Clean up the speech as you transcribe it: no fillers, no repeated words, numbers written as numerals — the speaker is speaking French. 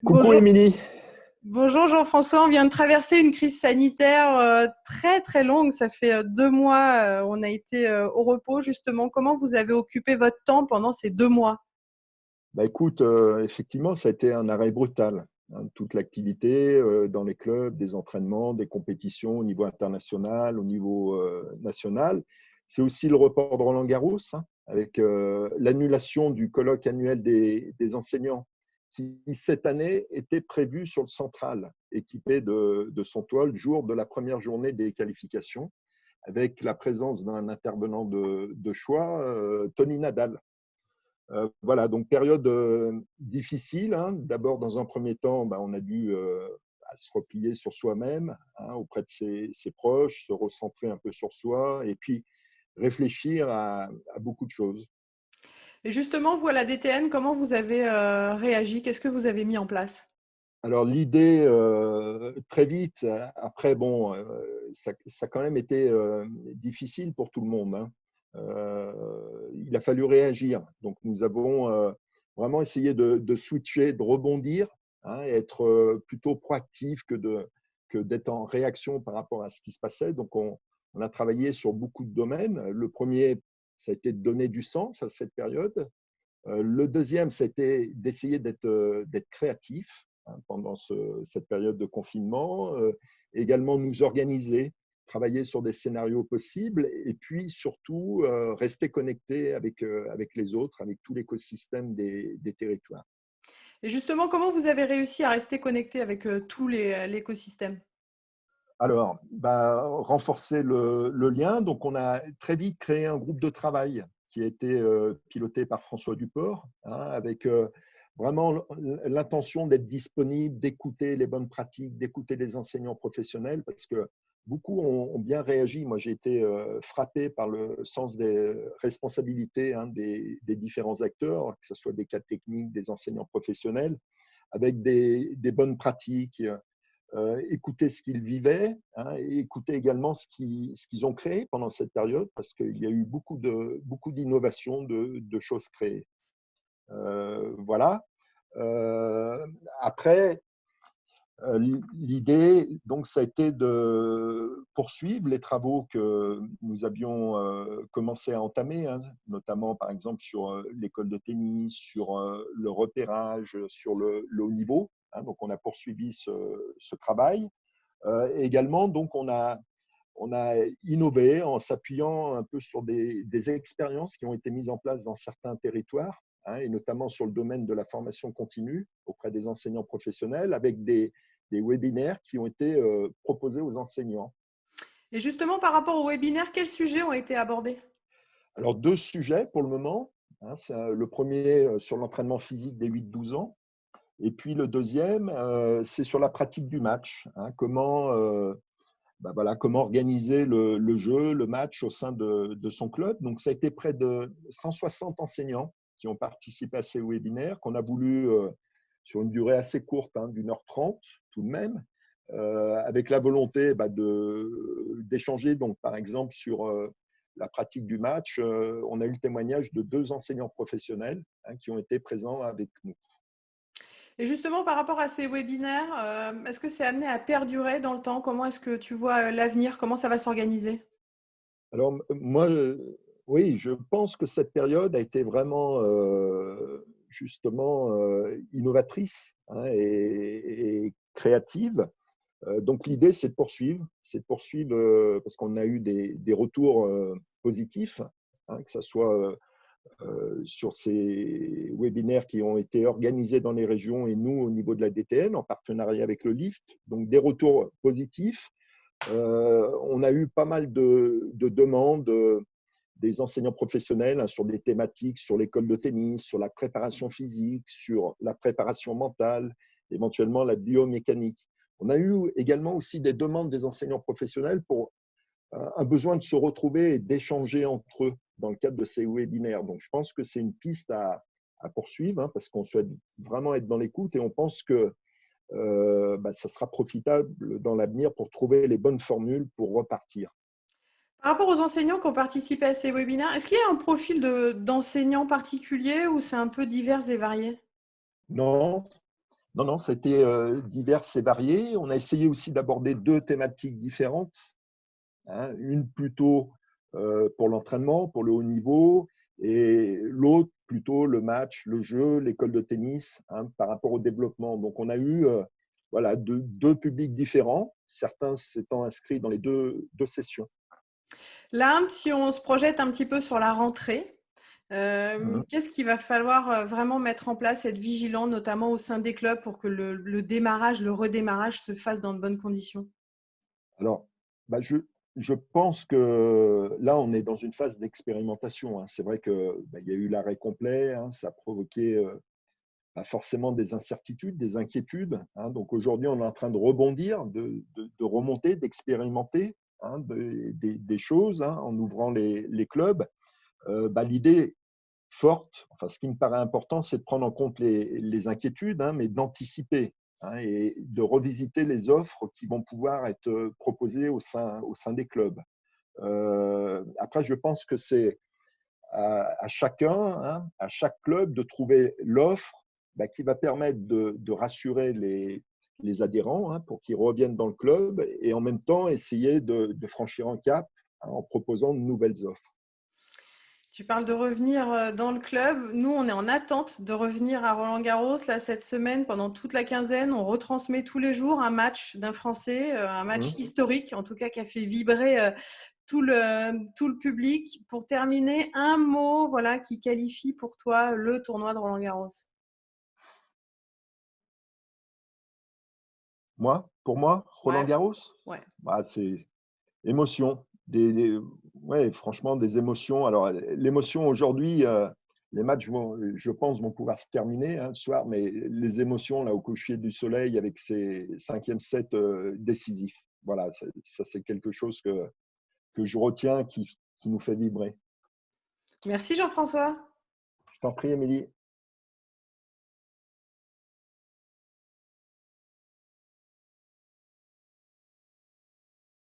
Coucou Bonjour, Émilie. bonjour Jean-François, on vient de traverser une crise sanitaire très très longue, ça fait 2 mois, on a été au repos justement. Comment vous avez occupé votre temps pendant ces 2 mois? Bah écoute, effectivement, ça a été un arrêt brutal, hein. Toute l'activité dans les clubs, des entraînements, des compétitions au niveau international, au niveau national. C'est aussi le report de Roland-Garros, hein, avec l'annulation du colloque annuel des enseignants, qui cette année était prévu sur le central, équipé de son toit le jour de la première journée des qualifications, avec la présence d'un intervenant de choix, Tony Nadal. Voilà, donc période difficile, hein. D'abord, dans un premier temps, on a dû se replier sur soi-même, hein, auprès de ses proches, se recentrer un peu sur soi et puis réfléchir à beaucoup de choses. Et justement, vous à la DTN, comment vous avez réagi? Qu'est-ce que vous avez mis en place? Alors l'idée, très vite, après, bon, ça a quand même été difficile pour tout le monde, hein. Il a fallu réagir. Donc nous avons vraiment essayé de switcher, de rebondir, hein, et être plutôt proactif que d'être en réaction par rapport à ce qui se passait. Donc on a travaillé sur beaucoup de domaines. Le premier, ça a été de donner du sens à cette période. Le deuxième, c'était d'essayer d'être créatif, hein, pendant cette période de confinement. Également nous organiser, travailler sur des scénarios possibles et puis surtout rester connecté avec les autres, avec tout l'écosystème des territoires. Et justement, comment vous avez réussi à rester connecté avec l'écosystème? Alors, renforcer le lien. Donc, on a très vite créé un groupe de travail qui a été piloté par François Duport, hein, avec vraiment l'intention d'être disponible, d'écouter les bonnes pratiques, d'écouter les enseignants professionnels, parce que beaucoup ont bien réagi. Moi, j'ai été frappé par le sens des responsabilités, hein, des différents acteurs, que ce soit des cadres techniques, des enseignants professionnels, avec des bonnes pratiques, écouter ce qu'ils vivaient, hein, et écouter également ce qu'ils ont créé pendant cette période, parce qu'il y a eu beaucoup d'innovations, de choses créées. Voilà. Après, l'idée, donc, ça a été de poursuivre les travaux que nous avions commencé à entamer, hein, notamment, par exemple, sur l'école de tennis, sur le repérage, sur le haut niveau, hein. Donc, on a poursuivi ce travail. Également, donc, on a innové en s'appuyant un peu sur des expériences qui ont été mises en place dans certains territoires, hein, et notamment sur le domaine de la formation continue auprès des enseignants professionnels, avec des webinaires qui ont été proposés aux enseignants. Et justement, par rapport au webinaire, quels sujets ont été abordés? Alors, deux sujets pour le moment, hein. Le premier sur l'entraînement physique des 8-12 ans, et puis le deuxième, c'est sur la pratique du match, hein. Comment organiser le jeu, le match au sein de son club. Donc, ça a été près de 160 enseignants qui ont participé à ces webinaires, qu'on a voulu, sur une durée assez courte, hein, d'1h30 tout de même, avec la volonté d'échanger. Donc, par exemple, sur la pratique du match, on a eu le témoignage de 2 enseignants professionnels, hein, qui ont été présents avec nous. Et justement, par rapport à ces webinaires, est-ce que c'est amené à perdurer dans le temps? Comment est-ce que tu vois l'avenir? Comment ça va s'organiser? Alors, moi, oui, je pense que cette période a été vraiment justement innovatrice, hein, et créative. Donc, l'idée, c'est de poursuivre parce qu'on a eu des retours positifs, hein, que ce soit sur ces webinaires qui ont été organisés dans les régions et nous au niveau de la DTN en partenariat avec le LIFT. Donc, des retours positifs. On a eu pas mal de demandes des enseignants professionnels, hein, sur des thématiques, sur l'école de tennis, sur la préparation physique, sur la préparation mentale, éventuellement la biomécanique. On a eu également aussi des demandes des enseignants professionnels pour un besoin de se retrouver et d'échanger entre eux dans le cadre de ces webinaires. Donc, je pense que c'est une piste à poursuivre, hein, parce qu'on souhaite vraiment être dans l'écoute et on pense que ça sera profitable dans l'avenir pour trouver les bonnes formules pour repartir. Par rapport aux enseignants qui ont participé à ces webinaires, est-ce qu'il y a un profil d'enseignant particulier ou c'est un peu divers et varié? Non, Non, non, c'était divers et varié. On a essayé aussi d'aborder deux thématiques différentes, hein. Une plutôt pour l'entraînement, pour le haut niveau, et l'autre plutôt le match, le jeu, l'école de tennis, hein, par rapport au développement. Donc, on a eu voilà, deux publics différents, certains s'étant inscrits dans les deux sessions. Là, si on se projette un petit peu sur la rentrée, Mhm. qu'est-ce qu'il va falloir vraiment mettre en place, être vigilant, notamment au sein des clubs, pour que le démarrage, le redémarrage se fasse dans de bonnes conditions? Alors, bah, je pense que là, on est dans une phase d'expérimentation, hein. C'est vrai que bah, il y a eu l'arrêt complet, hein, ça a provoqué bah, forcément des incertitudes, des inquiétudes, hein. Donc aujourd'hui, on est en train de rebondir, de remonter, d'expérimenter, hein, des choses, hein, en ouvrant les clubs. Bah, l'idée forte, enfin, ce qui me paraît important, c'est de prendre en compte les inquiétudes, hein, mais d'anticiper, hein, et de revisiter les offres qui vont pouvoir être proposées au sein des clubs. Après, je pense que c'est à chacun, hein, à chaque club, de trouver l'offre bah, qui va permettre de rassurer les adhérents, hein, pour qu'ils reviennent dans le club, et en même temps essayer de franchir un cap, hein, en proposant de nouvelles offres. Tu parles de revenir dans le club. Nous, on est en attente de revenir à Roland-Garros. Là, cette semaine, pendant toute la quinzaine, on retransmet tous les jours un match d'un Français, un match Mmh. historique, en tout cas, qui a fait vibrer tout le public. Pour terminer, un mot, voilà, qui qualifie pour toi le tournoi de Roland-Garros. Pour moi, Roland Ouais, Garros, ouais. bah, c'est émotion. Ouais, franchement, des émotions. Alors, l'émotion aujourd'hui, les matchs vont, je pense, vont pouvoir se terminer, hein, le soir, mais les émotions là au coucher du soleil avec ces cinquièmes sets décisifs. Voilà, ça c'est quelque chose que je retiens qui nous fait vibrer. Merci Jean-François. Je t'en prie, Émilie.